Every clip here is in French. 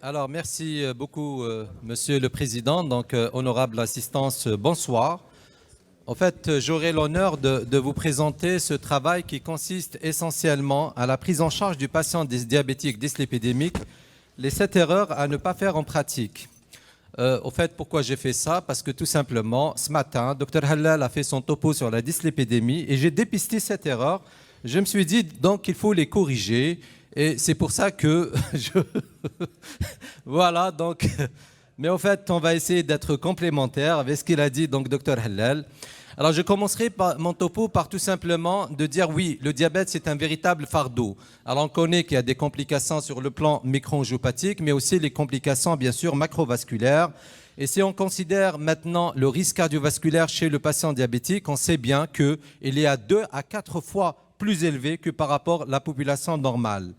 Alors, merci beaucoup, Monsieur le Président. Donc, honorable assistance, bonsoir. En fait, j'aurai l'honneur de vous présenter ce travail qui consiste essentiellement à la prise en charge du patient diabétique dyslipidémique, les 7 erreurs à ne pas faire en pratique. Au fait, pourquoi j'ai fait ça? Parce que tout simplement, ce matin, Dr Hallal a fait son topo sur la dyslipidémie et j'ai dépisté cette erreur. Je me suis dit donc qu'il faut les corriger et c'est pour ça que voilà, donc... Mais en fait, on va essayer d'être complémentaire avec ce qu'il a dit, donc Dr Hallal. Alors, je commencerai mon topo par tout simplement de dire oui, le diabète, c'est un véritable fardeau. Alors, on connaît qu'il y a des complications sur le plan micro-angiopathique, mais aussi les complications, bien sûr, macrovasculaires. Et si on considère maintenant le risque cardiovasculaire chez le patient diabétique, on sait bien qu'il est à 2 à 4 fois plus élevé que par rapport à la population normale.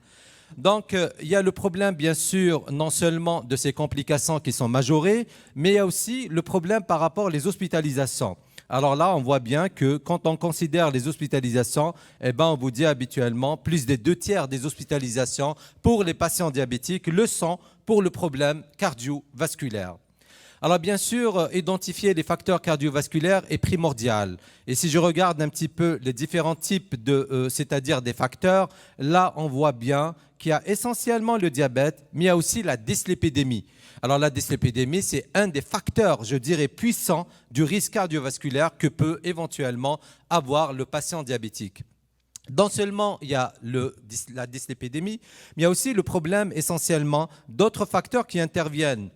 Donc, il y a le problème, bien sûr, non seulement de ces complications qui sont majorées, mais il y a aussi le problème par rapport aux hospitalisations. Alors là, on voit bien que quand on considère les hospitalisations, on vous dit habituellement plus des 2/3 des hospitalisations pour les patients diabétiques le sont pour le problème cardiovasculaire. Alors bien sûr, identifier les facteurs cardiovasculaires est primordial. Et si je regarde un petit peu les différents types c'est-à-dire des facteurs, là on voit bien qu'il y a essentiellement le diabète, mais il y a aussi la dyslipidémie. Alors la dyslipidémie, c'est un des facteurs, je dirais, puissants du risque cardiovasculaire que peut éventuellement avoir le patient diabétique. Non seulement il y a la dyslipidémie, mais il y a aussi le problème essentiellement d'autres facteurs qui interviennent.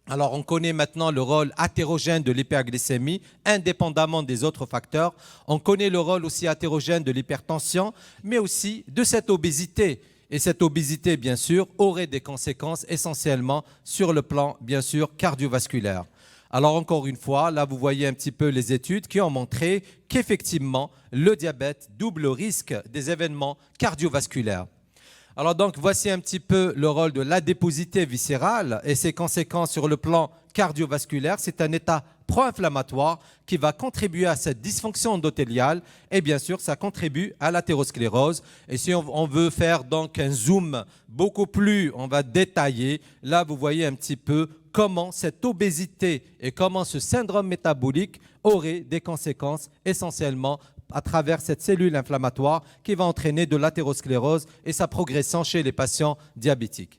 Alors, on connaît maintenant le rôle hétérogène de l'hyperglycémie, indépendamment des autres facteurs. On connaît le rôle aussi hétérogène de l'hypertension, mais aussi de cette obésité. Et cette obésité, bien sûr, aurait des conséquences essentiellement sur le plan, bien sûr, cardiovasculaire. Alors, encore une fois, là, vous voyez un petit peu les études qui ont montré qu'effectivement, le diabète double le risque des événements cardiovasculaires. Alors donc, voici un petit peu le rôle de l'adéposité viscérale et ses conséquences sur le plan cardiovasculaire. C'est un état pro-inflammatoire qui va contribuer à cette dysfonction endothéliale et bien sûr, ça contribue à l'athérosclérose. Et si on veut faire donc un zoom beaucoup plus, on va détailler, là vous voyez un petit peu comment cette obésité et comment ce syndrome métabolique aurait des conséquences essentiellement à travers cette cellule inflammatoire qui va entraîner de l'athérosclérose et sa progression chez les patients diabétiques.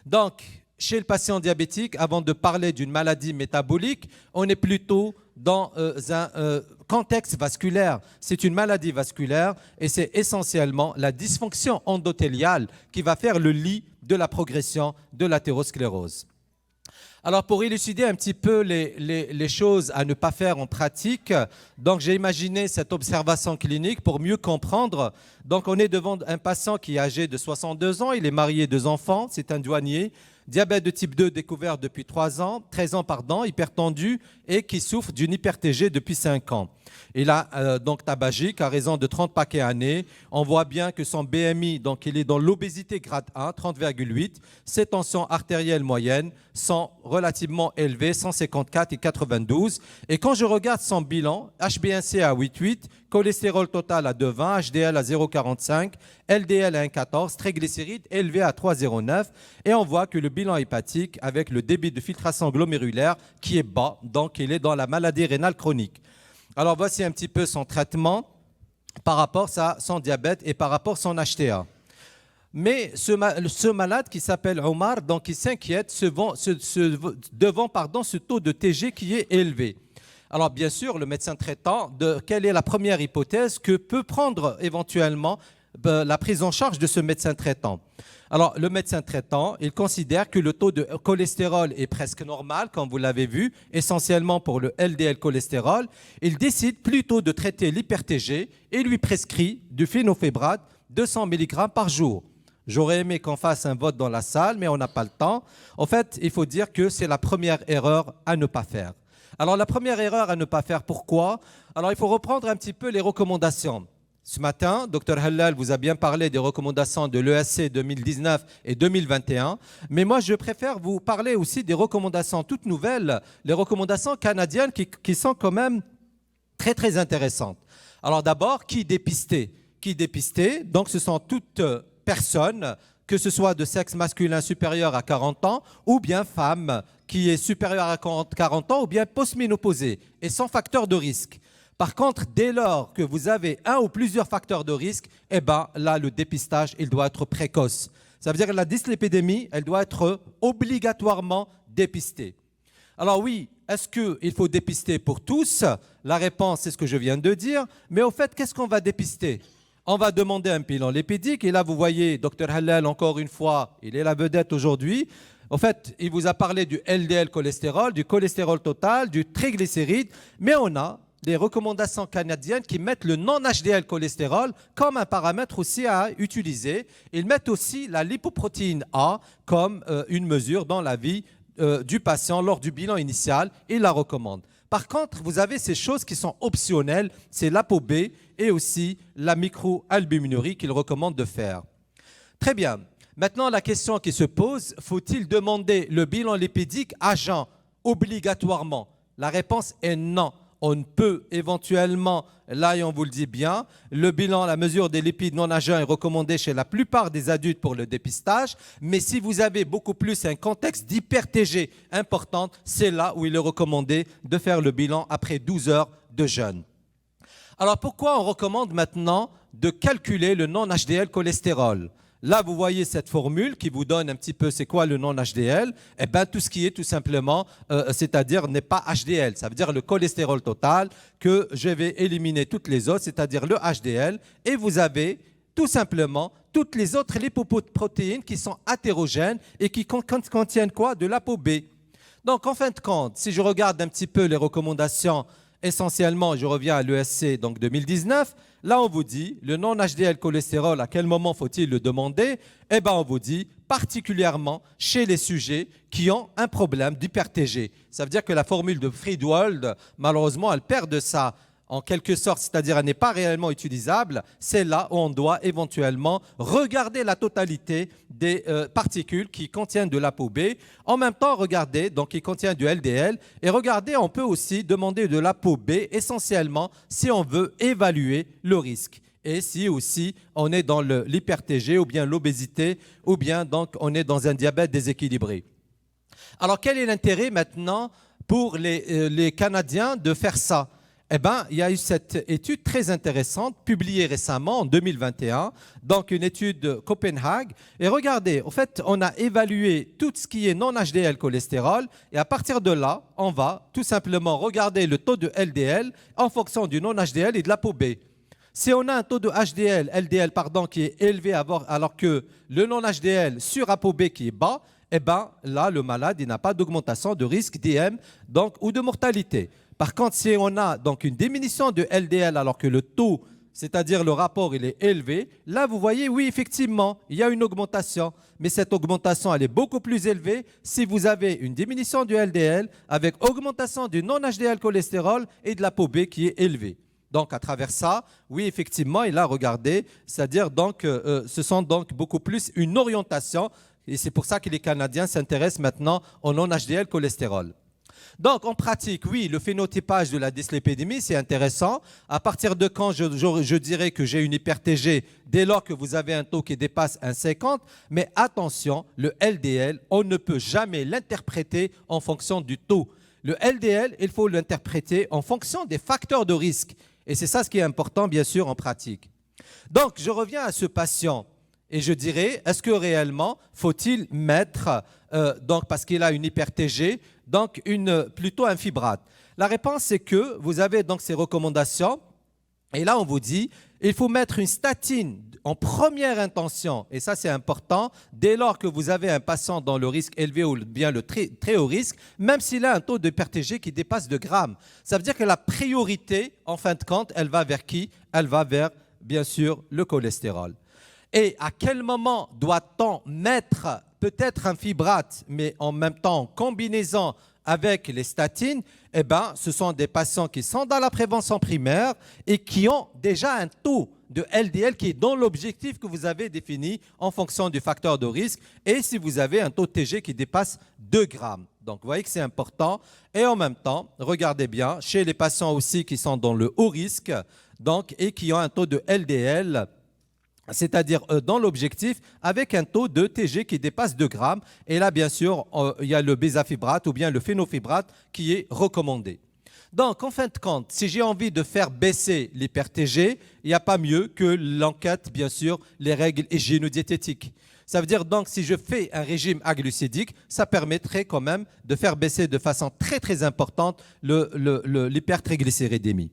Donc, chez le patient diabétique, avant de parler d'une maladie métabolique, on est plutôt dans un contexte vasculaire. C'est une maladie vasculaire et c'est essentiellement la dysfonction endothéliale qui va faire le lit de la progression de l'athérosclérose. Alors, pour élucider un petit peu les choses à ne pas faire en pratique, donc j'ai imaginé cette observation clinique pour mieux comprendre. Donc, on est devant un patient qui est âgé de 62 ans, il est marié, 2 enfants, c'est un douanier, diabète de type 2 découvert depuis 13 ans, hypertendu et qui souffre d'une hyperTG depuis 5 ans. Il a donc tabagique à raison de 30 paquets années. On voit bien que son BMI, donc il est dans l'obésité grade 1, 30,8. Ses tensions artérielles moyennes sont relativement élevées, 154 et 92. Et quand je regarde son bilan, HbA1c à 8,8, cholestérol total à 2,20, HDL à 0,45, LDL à 1,14, triglycérides élevés à 3,09. Et on voit que le bilan hépatique avec le débit de filtration glomérulaire qui est bas, donc il est dans la maladie rénale chronique. Alors, voici un petit peu son traitement par rapport à son diabète et par rapport à son HTA. Mais ce malade qui s'appelle Omar, donc il s'inquiète devant ce taux de TG qui est élevé. Alors, bien sûr, le médecin traitant, quelle est la première hypothèse que peut prendre éventuellement la prise en charge de ce médecin traitant? Alors, le médecin traitant, il considère que le taux de cholestérol est presque normal, comme vous l'avez vu, essentiellement pour le LDL cholestérol. Il décide plutôt de traiter l'hyperTG et lui prescrit du phénophébrate 200 mg par jour. J'aurais aimé qu'on fasse un vote dans la salle, mais on n'a pas le temps. En fait, il faut dire que c'est la première erreur à ne pas faire. Alors, la première erreur à ne pas faire, pourquoi? Alors, il faut reprendre un petit peu les recommandations. Ce matin, Dr Hallal vous a bien parlé des recommandations de l'ESC 2019 et 2021, mais moi je préfère vous parler aussi des recommandations toutes nouvelles, les recommandations canadiennes qui sont quand même très très intéressantes. Alors d'abord, qui dépister? Donc ce sont toutes personnes que ce soit de sexe masculin supérieur à 40 ans, ou bien femme qui est supérieure à 40 ans, ou bien post-ménopausée, et sans facteur de risque. Par contre, dès lors que vous avez un ou plusieurs facteurs de risque, eh ben, là, le dépistage, il doit être précoce. Ça veut dire que la dyslipidémie, elle doit être obligatoirement dépistée. Alors oui, est-ce qu'il faut dépister pour tous? La réponse, c'est ce que je viens de dire. Mais au fait, qu'est-ce qu'on va dépister? On va demander un bilan lipidique. Et là, vous voyez, Dr Hallal, encore une fois, il est la vedette aujourd'hui. En fait, il vous a parlé du LDL cholestérol, du cholestérol total, du triglycéride. Mais on a des recommandations canadiennes qui mettent le non-HDL cholestérol comme un paramètre aussi à utiliser. Ils mettent aussi la lipoprotéine A comme une mesure dans la vie du patient lors du bilan initial. Ils la recommandent. Par contre, vous avez ces choses qui sont optionnelles, c'est l'ApoB et aussi la microalbuminurie qu'ils recommandent de faire. Très bien. Maintenant, la question qui se pose, faut-il demander le bilan lipidique à jeun obligatoirement? La réponse est non. On peut éventuellement, là et on vous le dit bien, le bilan, la mesure des lipides non à jeun est recommandée chez la plupart des adultes pour le dépistage, mais si vous avez beaucoup plus un contexte d'hyper-TG important, c'est là où il est recommandé de faire le bilan après 12 heures de jeûne. Alors pourquoi on recommande maintenant de calculer le non-HDL cholestérol? Là, vous voyez cette formule qui vous donne un petit peu c'est quoi le non-HDL. Eh bien, tout ce qui est tout simplement, c'est-à-dire n'est pas HDL. Ça veut dire le cholestérol total que je vais éliminer toutes les autres, c'est-à-dire le HDL. Et vous avez tout simplement toutes les autres lipoprotéines qui sont hétérogènes et qui contiennent quoi? De l'ApoB. Donc, en fin de compte, si je regarde un petit peu les recommandations, essentiellement, je reviens à l'ESC donc 2019, là on vous dit, le non-HDL cholestérol, à quel moment faut-il le demander? Eh bien on vous dit, particulièrement chez les sujets qui ont un problème d'hyper-TG. Ça veut dire que la formule de Friedwald, malheureusement, elle perd de ça. En quelque sorte, c'est-à-dire elle n'est pas réellement utilisable, c'est là où on doit éventuellement regarder la totalité des particules qui contiennent de l'ApoB. En même temps, regardez, donc qui contient du LDL, et regardez, on peut aussi demander de l'ApoB essentiellement si on veut évaluer le risque. Et si aussi on est dans l'hyper-TG ou bien l'obésité ou bien donc on est dans un diabète déséquilibré. Alors quel est l'intérêt maintenant pour les Canadiens de faire ça? Eh bien, il y a eu cette étude très intéressante, publiée récemment en 2021, donc une étude de Copenhague. Et regardez, en fait, on a évalué tout ce qui est non-HDL cholestérol, et à partir de là, on va tout simplement regarder le taux de LDL en fonction du non-HDL et de l'ApoB. Si on a un taux de LDL qui est élevé alors que le non-HDL sur ApoB qui est bas, eh bien là, le malade il n'a pas d'augmentation de risque d'IM ou de mortalité. Par contre, si on a donc une diminution de LDL alors que le taux, c'est-à-dire le rapport, il est élevé, là, vous voyez, oui, effectivement, il y a une augmentation. Mais cette augmentation, elle est beaucoup plus élevée si vous avez une diminution du LDL avec augmentation du non-HDL cholestérol et de l'ApoB qui est élevée. Donc, à travers ça, oui, effectivement, il a regardé, c'est-à-dire donc, ce sont donc beaucoup plus une orientation. Et c'est pour ça que les Canadiens s'intéressent maintenant au non-HDL cholestérol. Donc, en pratique, oui, le phénotypage de la dyslipidémie, c'est intéressant. À partir de quand je dirais que j'ai une hyper-TG, dès lors que vous avez un taux qui dépasse 1,50, mais attention, le LDL, on ne peut jamais l'interpréter en fonction du taux. Le LDL, il faut l'interpréter en fonction des facteurs de risque. Et c'est ça ce qui est important, bien sûr, en pratique. Donc, je reviens à ce patient. Et je dirais, est-ce que réellement faut-il mettre, donc parce qu'il a une hyper-TG, donc plutôt un fibrate? La réponse c'est que vous avez donc ces recommandations, et là on vous dit, il faut mettre une statine en première intention, et ça c'est important, dès lors que vous avez un patient dans le risque élevé ou bien le très haut risque, même s'il a un taux de hyper-TG qui dépasse 2 grammes. Ça veut dire que la priorité, en fin de compte, elle va vers qui? Elle va vers, bien sûr, le cholestérol. Et à quel moment doit-on mettre peut-être un fibrate, mais en même temps en combinaison avec les statines? Eh bien, ce sont des patients qui sont dans la prévention primaire et qui ont déjà un taux de LDL qui est dans l'objectif que vous avez défini en fonction du facteur de risque et si vous avez un taux de TG qui dépasse 2 grammes. Donc, vous voyez que c'est important. Et en même temps, regardez bien, chez les patients aussi qui sont dans le haut risque donc, et qui ont un taux de LDL c'est-à-dire dans l'objectif, avec un taux de TG qui dépasse 2 grammes. Et là, bien sûr, il y a le bézafibrate ou bien le phénofibrate qui est recommandé. Donc, en fin de compte, si j'ai envie de faire baisser l'hyper-TG, il n'y a pas mieux que l'enquête, bien sûr, les règles hygiéno-diététiques. Ça veut dire donc, si je fais un régime aglucidique, ça permettrait quand même de faire baisser de façon très très importante l'hypertriglycéridémie.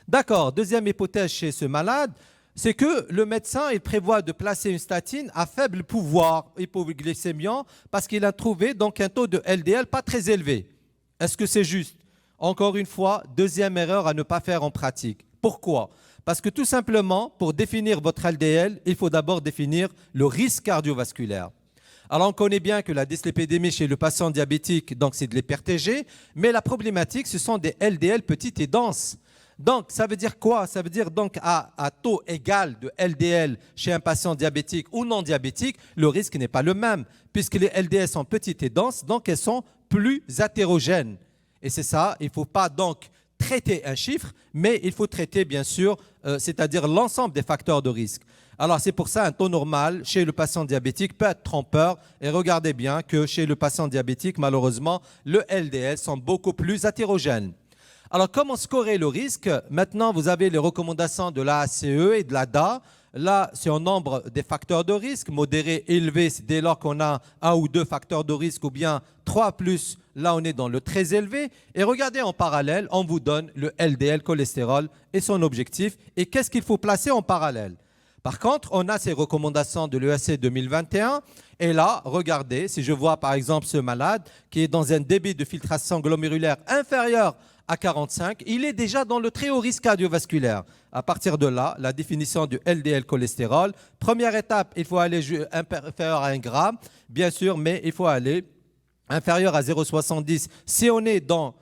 D'accord, deuxième hypothèse chez ce malade, c'est que le médecin il prévoit de placer une statine à faible pouvoir hypoglycémiant parce qu'il a trouvé donc un taux de LDL pas très élevé. Est-ce que c'est juste? Encore une fois, deuxième erreur à ne pas faire en pratique. Pourquoi? Parce que tout simplement, pour définir votre LDL, il faut d'abord définir le risque cardiovasculaire. Alors on connaît bien que la dyslipidémie chez le patient diabétique, donc c'est de l'hyper-TG, mais la problématique, ce sont des LDL petites et denses. Donc, ça veut dire quoi? Ça veut dire donc à taux égal de LDL chez un patient diabétique ou non diabétique, le risque n'est pas le même, puisque les LDL sont petites et denses, donc elles sont plus hétérogènes. Et c'est ça, il ne faut pas donc traiter un chiffre, mais il faut traiter bien sûr, c'est-à-dire l'ensemble des facteurs de risque. Alors c'est pour ça un taux normal chez le patient diabétique peut être trompeur. Et regardez bien que chez le patient diabétique, malheureusement, le LDL sont beaucoup plus hétérogènes. Alors, comment scorer le risque? Maintenant, vous avez les recommandations de l'ACE et de l'ADA. Là, c'est un nombre des facteurs de risque. Modéré, élevé, c'est dès lors qu'on a un ou deux facteurs de risque, ou bien 3 plus, là, on est dans le très élevé. Et regardez en parallèle, on vous donne le LDL cholestérol et son objectif. Et qu'est-ce qu'il faut placer en parallèle? Par contre, on a ces recommandations de l'EAC 2021. Et là, regardez, si je vois par exemple ce malade qui est dans un débit de filtration glomérulaire inférieur à 45, il est déjà dans le très haut risque cardiovasculaire. À partir de là, la définition du LDL cholestérol. Première étape, il faut aller inférieur à 1 gramme, bien sûr, mais il faut aller inférieur à 0,70 si on est dans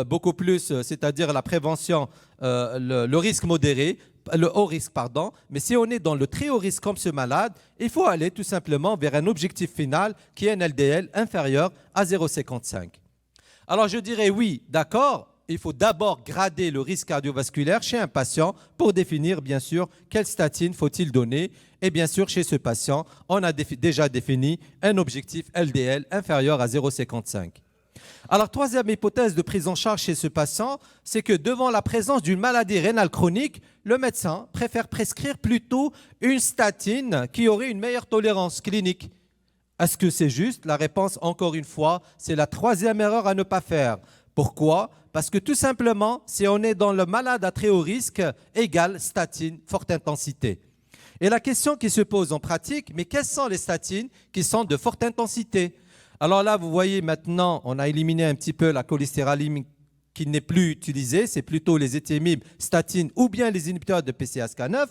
beaucoup plus, c'est-à-dire la prévention, le risque modéré, le haut risque, pardon. Mais si on est dans le très haut risque comme ce malade, il faut aller tout simplement vers un objectif final qui est un LDL inférieur à 0,55. Alors je dirais oui, d'accord. Il faut d'abord grader le risque cardiovasculaire chez un patient pour définir, bien sûr, quelle statine faut-il donner. Et bien sûr, chez ce patient, on a déjà défini un objectif LDL inférieur à 0,55. Alors, troisième hypothèse de prise en charge chez ce patient, c'est que devant la présence d'une maladie rénale chronique, le médecin préfère prescrire plutôt une statine qui aurait une meilleure tolérance clinique. Est-ce que c'est juste? La réponse, encore une fois, c'est la troisième erreur à ne pas faire. Pourquoi? Parce que tout simplement, si on est dans le malade à très haut risque, égale statine, forte intensité. Et la question qui se pose en pratique, mais quelles sont les statines qui sont de forte intensité? Alors là, vous voyez maintenant, on a éliminé un petit peu la cholestérolémie qui n'est plus utilisée, c'est plutôt les éthymibes, statines ou bien les inhibiteurs de PCSK9.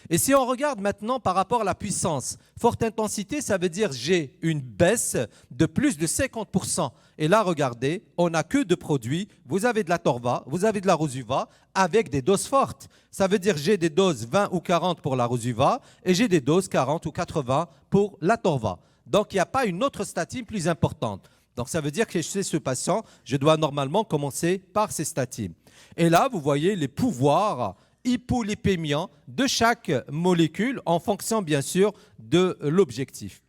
Et si on regarde maintenant par rapport à la puissance, forte intensité, ça veut dire j'ai une baisse de plus de 50%. Et là, regardez, on n'a que deux produits. Vous avez de la Torva, vous avez de la Rosuva avec des doses fortes. Ça veut dire j'ai des doses 20 ou 40 pour la Rosuva et j'ai des doses 40 ou 80 pour la Torva. Donc, il n'y a pas une autre statine plus importante. Donc, ça veut dire que chez ce patient, je dois normalement commencer par ces statines. Et là, vous voyez les pouvoirs hypolipémiants de chaque molécule en fonction, bien sûr, de l'objectif.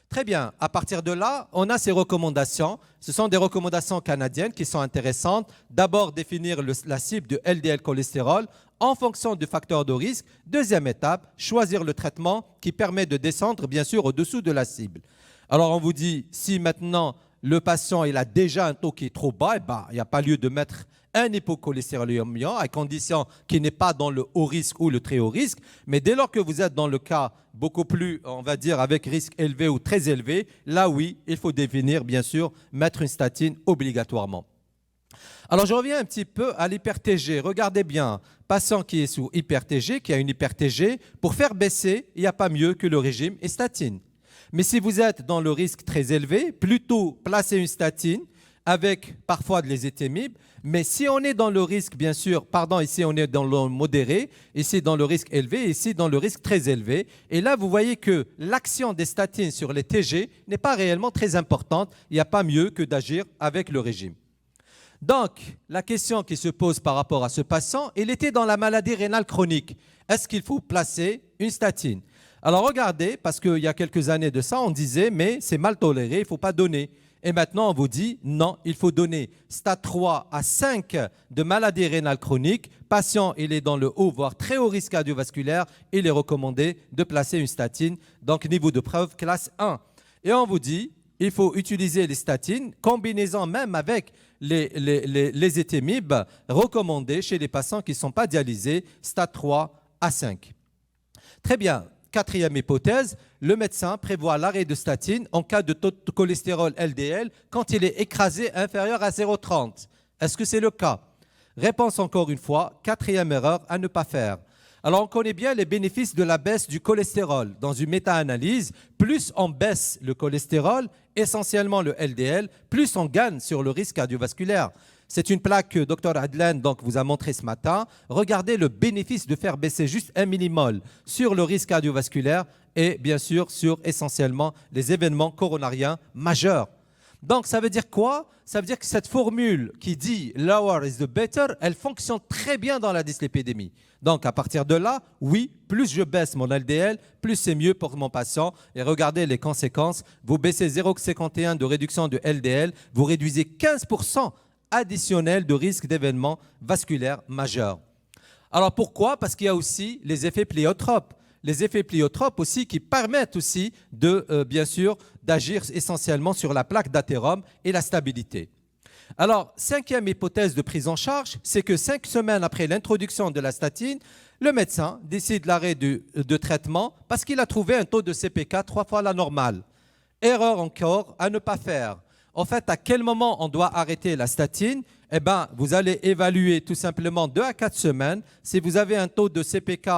Très bien. À partir de là, on a ces recommandations. Ce sont des recommandations canadiennes qui sont intéressantes. D'abord, définir la cible de LDL cholestérol en fonction du facteur de risque. Deuxième étape, choisir le traitement qui permet de descendre, bien sûr, au-dessous de la cible. Alors, on vous dit, si maintenant le patient il a déjà un taux qui est trop bas, il n'y a pas lieu de mettre un hypocholestérolémiant à condition qu'il n'est pas dans le haut risque ou le très haut risque. Mais dès lors que vous êtes dans le cas beaucoup plus, on va dire, avec risque élevé ou très élevé, là oui, il faut définir, bien sûr, mettre une statine obligatoirement. Alors, je reviens un petit peu à l'hyper-TG. Regardez bien, patient qui est sous hyper-TG, qui a une hyper-TG, pour faire baisser, il n'y a pas mieux que le régime et statine. Mais si vous êtes dans le risque très élevé, plutôt placer une statine avec parfois de l'ézetimibe. Mais si on est dans le risque, bien sûr, ici on est dans le modéré, ici dans le risque élevé, ici dans le risque très élevé. Et là, vous voyez que l'action des statines sur les TG n'est pas réellement très importante. Il n'y a pas mieux que d'agir avec le régime. Donc, la question qui se pose par rapport à ce patient, il était dans la maladie rénale chronique. Est-ce qu'il faut placer une statine? Alors regardez, parce qu'il y a quelques années de ça, on disait, mais c'est mal toléré, il ne faut pas donner. Et maintenant, on vous dit, non, il faut donner stade 3 à 5 de maladie rénale chronique. Patient, il est dans le haut, voire très haut risque cardiovasculaire. Il est recommandé de placer une statine, donc niveau de preuve classe 1. Et on vous dit, il faut utiliser les statines, combinaison même avec les étémibes recommandés chez les patients qui ne sont pas dialysés, stade 3 à 5. Très bien. Quatrième hypothèse, le médecin prévoit l'arrêt de statine en cas de taux de cholestérol LDL quand il est écrasé inférieur à 0,30. Est-ce que c'est le cas? Réponse encore une fois, quatrième erreur à ne pas faire. Alors on connaît bien les bénéfices de la baisse du cholestérol. Dans une méta-analyse, plus on baisse le cholestérol, essentiellement le LDL, plus on gagne sur le risque cardiovasculaire. C'est une plaque que Dr Adlan vous a montré ce matin. Regardez le bénéfice de faire baisser juste 1 millimol sur le risque cardiovasculaire et bien sûr sur essentiellement les événements coronariens majeurs. Donc ça veut dire quoi? Ça veut dire que cette formule qui dit « lower is the better », elle fonctionne très bien dans la dyslipidémie. Donc à partir de là, oui, plus je baisse mon LDL, plus c'est mieux pour mon patient. Et regardez les conséquences. Vous baissez 0,51 de réduction de LDL, vous réduisez 15% additionnel de risque d'événements vasculaires majeurs. Alors pourquoi? Parce qu'il y a aussi les effets pléiotropes. Les effets pléiotropes aussi qui permettent aussi de, bien sûr, d'agir essentiellement sur la plaque d'athérome et la stabilité. Alors, cinquième hypothèse de prise en charge, c'est que 5 semaines après l'introduction de la statine, le médecin décide l'arrêt de traitement parce qu'il a trouvé un taux de CPK 3 fois la normale. Erreur encore à ne pas faire. En fait, à quel moment on doit arrêter la statine? Eh bien, vous allez évaluer tout simplement 2 à 4 semaines. Si vous avez un taux de CPK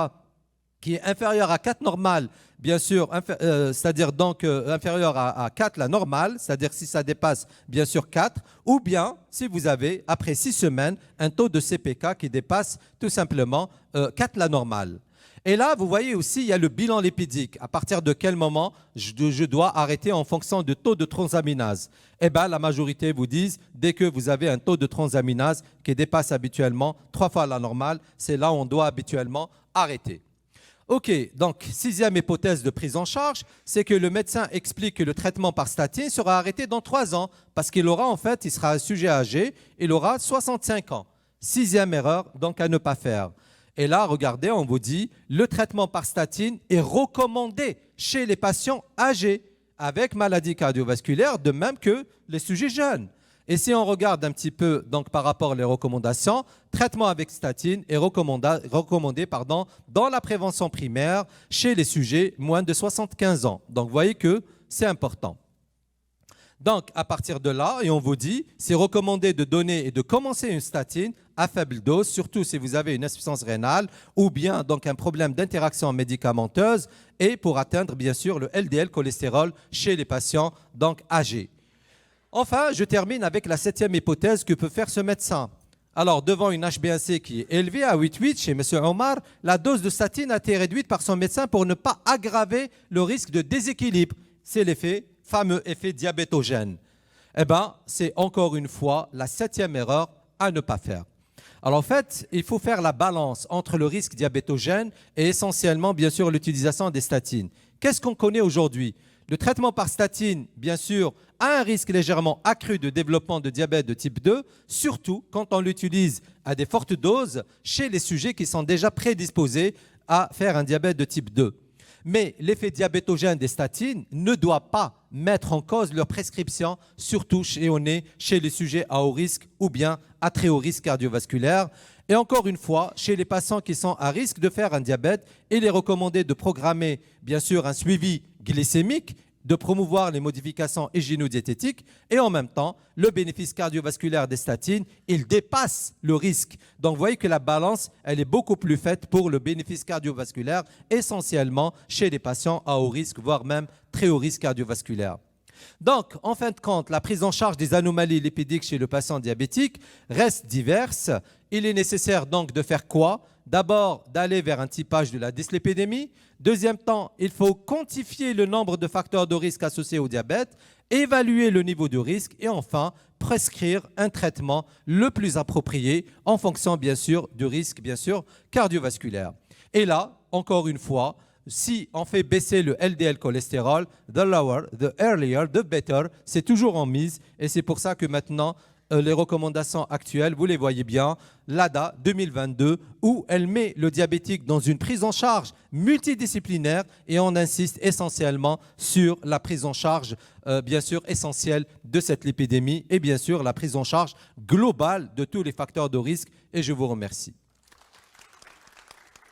qui est inférieur à 4 normal, bien sûr, c'est-à-dire donc inférieur à 4 la normale, c'est-à-dire si ça dépasse bien sûr 4, ou bien si vous avez, après 6 semaines, un taux de CPK qui dépasse tout simplement 4 la normale. Et là, vous voyez aussi, il y a le bilan lipidique. À partir de quel moment je dois arrêter en fonction du taux de transaminase? Eh bien, la majorité vous disent, dès que vous avez un taux de transaminase qui dépasse habituellement 3 fois la normale, c'est là où on doit habituellement arrêter. Ok, donc sixième hypothèse de prise en charge, c'est que le médecin explique que le traitement par statine sera arrêté dans 3 ans parce qu'il aura en fait, il sera un sujet âgé, il aura 65 ans. Sixième erreur, donc à ne pas faire. Et là, regardez, on vous dit, le traitement par statine est recommandé chez les patients âgés avec maladie cardiovasculaire, de même que les sujets jeunes. Et si on regarde un petit peu donc, par rapport aux recommandations, traitement avec statine est recommandé dans la prévention primaire chez les sujets moins de 75 ans. Donc, vous voyez que c'est important. Donc, à partir de là, et on vous dit, c'est recommandé de donner et de commencer une statine à faible dose, surtout si vous avez une insuffisance rénale ou bien donc un problème d'interaction médicamenteuse et pour atteindre bien sûr le LDL cholestérol chez les patients donc âgés. Enfin, je termine avec la 7e hypothèse que peut faire ce médecin. Alors, devant une HbA1c qui est élevée à 8,8 chez M. Omar, la dose de statine a été réduite par son médecin pour ne pas aggraver le risque de déséquilibre. C'est l'effet, fameux effet diabétogène. Eh bien, c'est encore une fois la 7e erreur à ne pas faire. Alors en fait, il faut faire la balance entre le risque diabétogène et essentiellement, bien sûr, l'utilisation des statines. Qu'est-ce qu'on connaît aujourd'hui? Le traitement par statine, bien sûr, a un risque légèrement accru de développement de diabète de type 2, surtout quand on l'utilise à des fortes doses chez les sujets qui sont déjà prédisposés à faire un diabète de type 2. Mais l'effet diabétogène des statines ne doit pas mettre en cause leur prescription, surtout chez les sujets à haut risque ou bien à très haut risque cardiovasculaire. Et encore une fois, chez les patients qui sont à risque de faire un diabète, il est recommandé de programmer bien sûr un suivi glycémique, de promouvoir les modifications hygiéno-diététiques et en même temps, le bénéfice cardiovasculaire des statines, il dépasse le risque. Donc, vous voyez que la balance, elle est beaucoup plus faite pour le bénéfice cardiovasculaire, essentiellement chez les patients à haut risque, voire même très haut risque cardiovasculaire. Donc, en fin de compte, la prise en charge des anomalies lipidiques chez le patient diabétique reste diverse. Il est nécessaire donc de faire quoi? D'abord, d'aller vers un typage de la dyslipidémie. Deuxième temps, il faut quantifier le nombre de facteurs de risque associés au diabète. évaluer le niveau de risque et enfin prescrire un traitement le plus approprié en fonction bien sûr du risque cardiovasculaire. Et là, encore une fois, si on fait baisser le LDL cholestérol, the lower, the earlier, the better, c'est toujours en mise et c'est pour ça que maintenant les recommandations actuelles, vous les voyez bien, l'ADA 2022, où elle met le diabétique dans une prise en charge multidisciplinaire et on insiste essentiellement sur la prise en charge, bien sûr, essentielle de cette lipidémie et bien sûr la prise en charge globale de tous les facteurs de risque. Et je vous remercie.